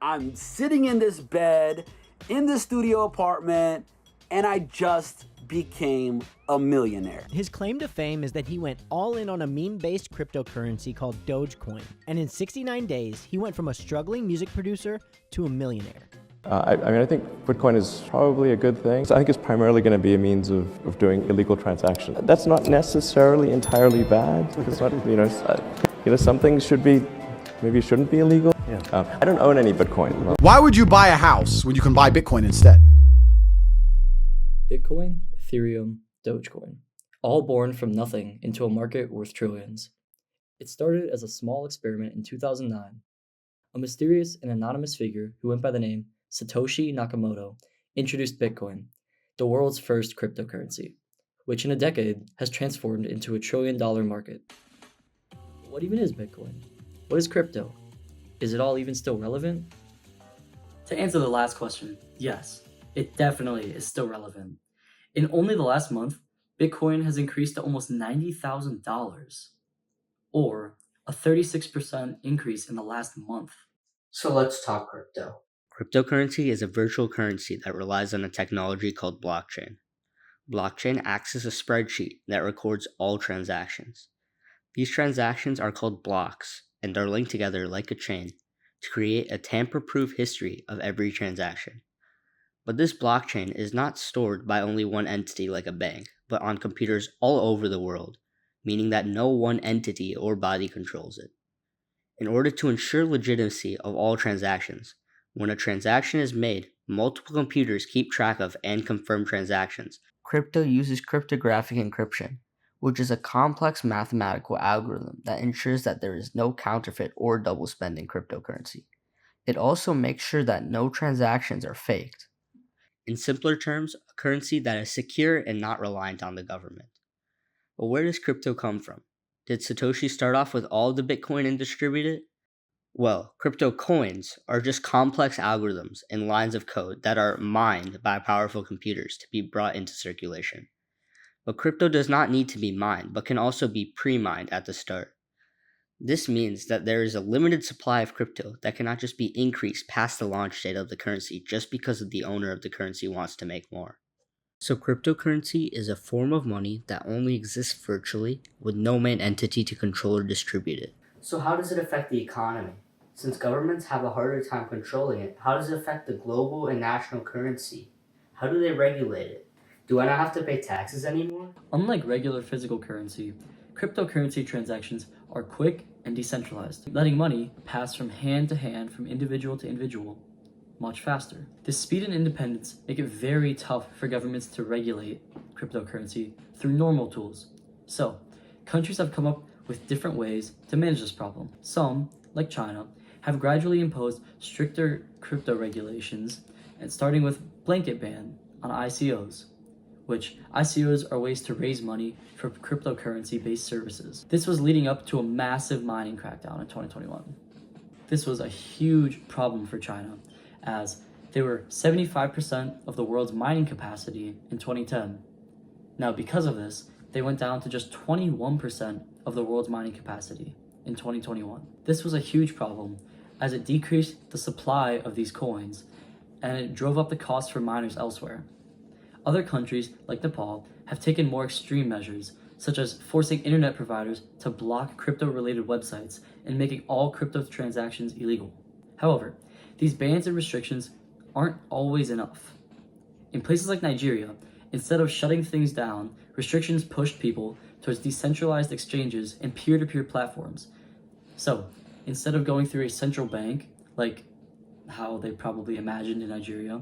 I'm sitting in this bed in the studio apartment and I just became a millionaire. His claim to fame is that he went all in on a meme-based cryptocurrency called Dogecoin, and in 69 days, he went from a struggling music producer to a millionaire. I think Bitcoin is probably a good thing. So I think it's primarily going to be a means of doing illegal transactions. That's not necessarily entirely bad, because some things shouldn't be illegal. I don't own any Bitcoin. Why would you buy a house when you can buy Bitcoin instead? Bitcoin, Ethereum, Dogecoin, all born from nothing into a market worth trillions. It started as a small experiment in 2009. A mysterious and anonymous figure who went by the name Satoshi Nakamoto introduced Bitcoin, the world's first cryptocurrency, which in a decade has transformed into a $1 trillion market. What even is Bitcoin? What is crypto? Is it all even still relevant? To answer the last question, yes, it definitely is still relevant. In only the last month, Bitcoin has increased to almost $90,000, or a 36% increase in the last month. So let's talk crypto. Cryptocurrency is a virtual currency that relies on a technology called blockchain. Blockchain acts as a spreadsheet that records all transactions. These transactions are called blocks and are linked together like a chain to create a tamper-proof history of every transaction. But this blockchain is not stored by only one entity like a bank, but on computers all over the world, meaning that no one entity or body controls it. In order to ensure legitimacy of all transactions, when a transaction is made, multiple computers keep track of and confirm transactions. Crypto uses cryptographic encryption, which is a complex mathematical algorithm that ensures that there is no counterfeit or double spend in cryptocurrency. It also makes sure that no transactions are faked. In simpler terms, a currency that is secure and not reliant on the government. But where does crypto come from? Did Satoshi start off with all the Bitcoin and distribute it? Well, crypto coins are just complex algorithms and lines of code that are mined by powerful computers to be brought into circulation. But crypto does not need to be mined, but can also be pre-mined at the start. This means that there is a limited supply of crypto that cannot just be increased past the launch date of the currency just because the owner of the currency wants to make more. So cryptocurrency is a form of money that only exists virtually with no main entity to control or distribute it. So how does it affect the economy? Since governments have a harder time controlling it, how does it affect the global and national currency? How do they regulate it? Do I not have to pay taxes anymore? Unlike regular physical currency, cryptocurrency transactions are quick and decentralized, letting money pass from hand to hand, from individual to individual, much faster. This speed and independence make it very tough for governments to regulate cryptocurrency through normal tools. So, countries have come up with different ways to manage this problem. Some, like China, have gradually imposed stricter crypto regulations, and starting with blanket ban on ICOs, which ICOs are ways to raise money for cryptocurrency-based services. This was leading up to a massive mining crackdown in 2021. This was a huge problem for China, as they were 75% of the world's mining capacity in 2010. Now, because of this, they went down to just 21% of the world's mining capacity in 2021. This was a huge problem, as it decreased the supply of these coins, and it drove up the cost for miners elsewhere. Other countries, like Nepal, have taken more extreme measures, such as forcing internet providers to block crypto-related websites and making all crypto transactions illegal. However, these bans and restrictions aren't always enough. In places like Nigeria, instead of shutting things down, restrictions pushed people towards decentralized exchanges and peer-to-peer platforms. So, instead of going through a central bank, like how they probably imagined in Nigeria,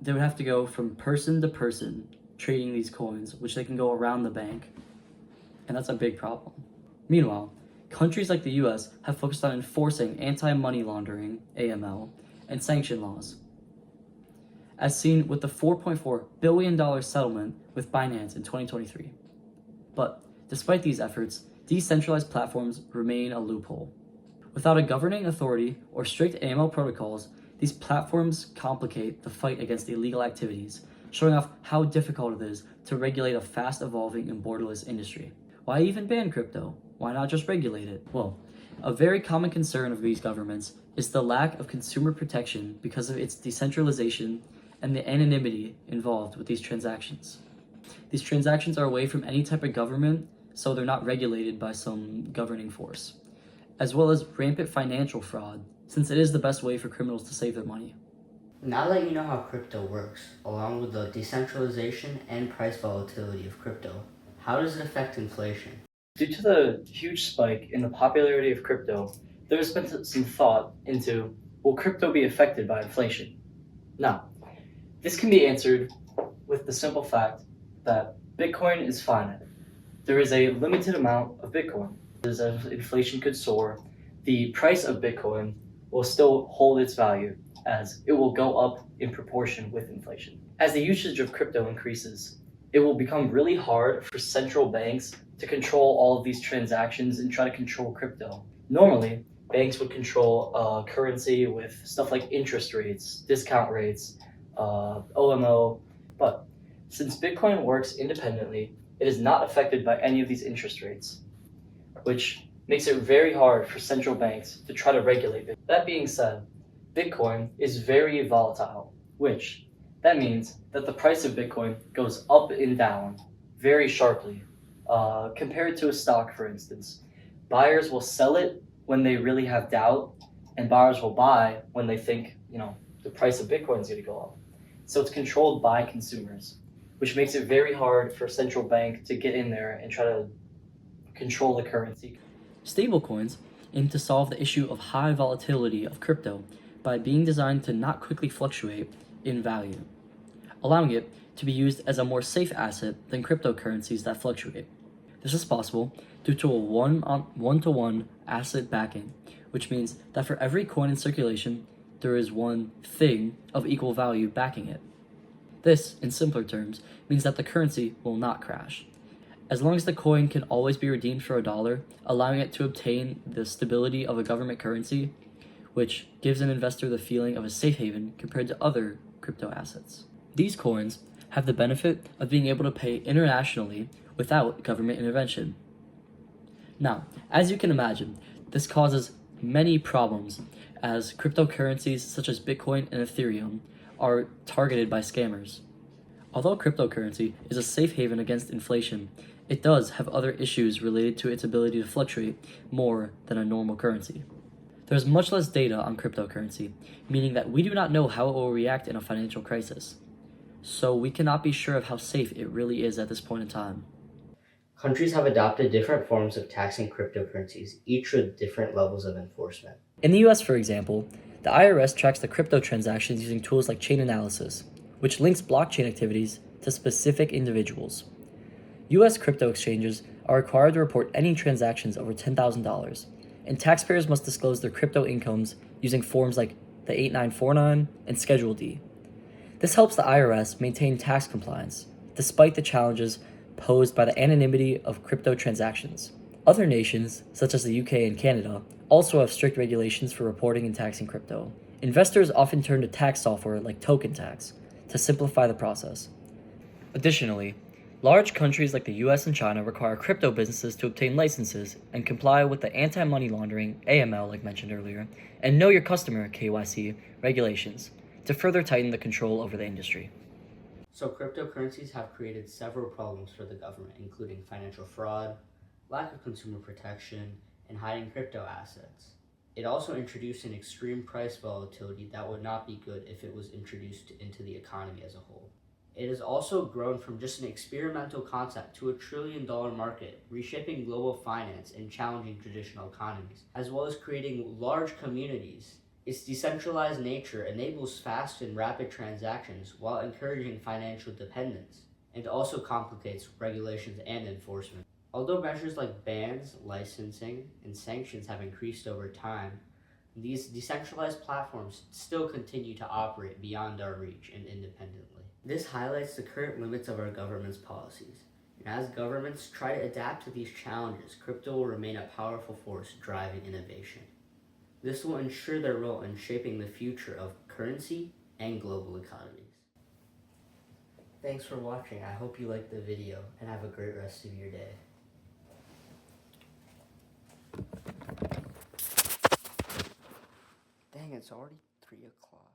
they would have to go from person to person trading these coins, which they can go around the bank. And that's a big problem. Meanwhile, countries like the US have focused on enforcing anti-money laundering, AML, and sanction laws, as seen with the $4.4 billion settlement with Binance in 2023. But despite these efforts, decentralized platforms remain a loophole. Without a governing authority or strict AML protocols, these platforms complicate the fight against illegal activities, showing off how difficult it is to regulate a fast-evolving and borderless industry. Why even ban crypto? Why not just regulate it? Well, A very common concern of these governments is the lack of consumer protection because of its decentralization and the anonymity involved with these transactions. These transactions are away from any type of government, so they're not regulated by some governing force, as well as rampant financial fraud, since it is the best way for criminals to save their money. Now that you know how crypto works, along with the decentralization and price volatility of crypto, how does it affect inflation? Due to the huge spike in the popularity of crypto, there's been some thought into, will crypto be affected by inflation? Now, this can be answered with the simple fact that Bitcoin is finite. There is a limited amount of Bitcoin. As inflation could soar, the price of Bitcoin will still hold its value, as it will go up in proportion with inflation. As the usage of crypto increases, it will become really hard for central banks to control all of these transactions and try to control crypto. Normally, banks would control currency with stuff like interest rates, discount rates, OMO, but since Bitcoin works independently, it is not affected by any of these interest rates, which makes it very hard for central banks to try to regulate it. That being said, Bitcoin is very volatile, which that means that the price of Bitcoin goes up and down very sharply. Compared to a stock, for instance, buyers will sell it when they really have doubt, and buyers will buy when they think, the price of Bitcoin is going to go up. So it's controlled by consumers, which makes it very hard for a central bank to get in there and try to control the currency. Stablecoins aim to solve the issue of high volatility of crypto by being designed to not quickly fluctuate in value, allowing it to be used as a more safe asset than cryptocurrencies that fluctuate. This is possible due to a one-to-one asset backing, which means that for every coin in circulation, there is one thing of equal value backing it. This, in simpler terms, means that the currency will not crash. As long as the coin can always be redeemed for $1, allowing it to obtain the stability of a government currency, which gives an investor the feeling of a safe haven compared to other crypto assets. These coins have the benefit of being able to pay internationally without government intervention. Now, as you can imagine, this causes many problems as cryptocurrencies such as Bitcoin and Ethereum are targeted by scammers. Although cryptocurrency is a safe haven against inflation, it does have other issues related to its ability to fluctuate more than a normal currency. There's much less data on cryptocurrency, meaning that we do not know how it will react in a financial crisis. So we cannot be sure of how safe it really is at this point in time. Countries have adopted different forms of taxing cryptocurrencies, each with different levels of enforcement. In the US, for example, the IRS tracks the crypto transactions using tools like chain analysis, which links blockchain activities to specific individuals. US crypto exchanges are required to report any transactions over $10,000, and taxpayers must disclose their crypto incomes using forms like the 8949 and Schedule D. This helps the IRS maintain tax compliance, despite the challenges posed by the anonymity of crypto transactions. Other nations, such as the UK and Canada, also have strict regulations for reporting and taxing crypto. Investors often turn to tax software like TokenTax to simplify the process. Additionally, large countries like the US and China require crypto businesses to obtain licenses and comply with the anti-money laundering, AML like mentioned earlier, and Know Your Customer, KYC, regulations to further tighten the control over the industry. So cryptocurrencies have created several problems for the government, including financial fraud, lack of consumer protection, and hiding crypto assets. It also introduced an extreme price volatility that would not be good if it was introduced into the economy as a whole. It has also grown from just an experimental concept to $1 trillion market, reshaping global finance and challenging traditional economies, as well as creating large communities. Its decentralized nature enables fast and rapid transactions while encouraging financial dependence, and also complicates regulations and enforcement. Although measures like bans, licensing, and sanctions have increased over time, these decentralized platforms still continue to operate beyond our reach and independently. This highlights the current limits of our government's policies. And as governments try to adapt to these challenges, crypto will remain a powerful force driving innovation. This will ensure their role in shaping the future of currency and global economies. Thanks for watching. I hope you liked the video and have a great rest of your day. Dang, it's already 3 o'clock.